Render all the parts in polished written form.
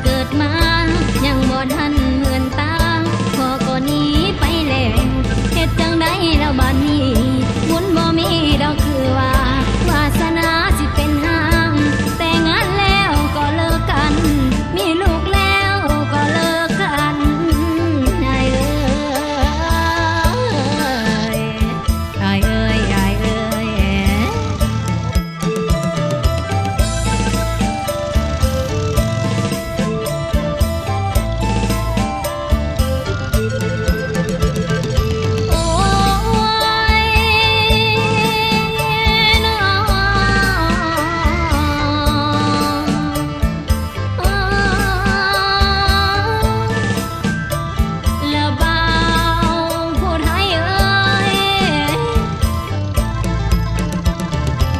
เกิดมายังบ่ทันเหมือนตาพอก็หนีไปแล้วเฮ็ดจังได้แล้วบัดนี้บุญบ่มีดอกคือว่าวาสนาสิเป็นห้างแต่งงานแล้วก็เลิกกันมีลูกแล้วก็เลิกกันนายเอ้ยนายเอ้ยนายเอ้ยโอ้ยน้องแล้วบ่าวผู้ไทยเอ้ย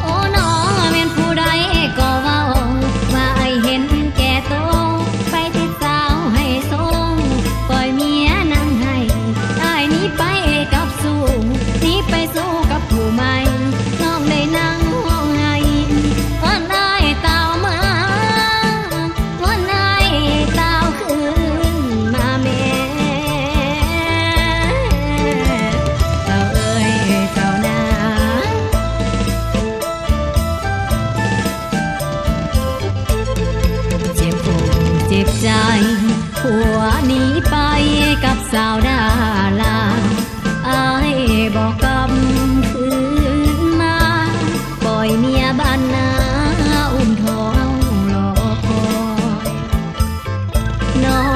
โอ้น้อแม่นผู้ใดก็เว้าว่าไอ้เห็นแก่โตไปติดสาวให้ทรงปล่อยเมียนั่งให้อ้ายหนี้ไปกับสู่หนีไปสู้กับผู้ใหม่น้องได้นั่งห้องไห้วันอ้ายตาวมาวันอ้ายตาวคืนมาแม่เจ้าเอ้ยเจ้านา เจ็บอกเจ็บใจผัวหนีไปกับสาวดาราอายบอกกำคืนมาปล่อยเมียบ้านนาอุ้มท้องรอคอยน้อง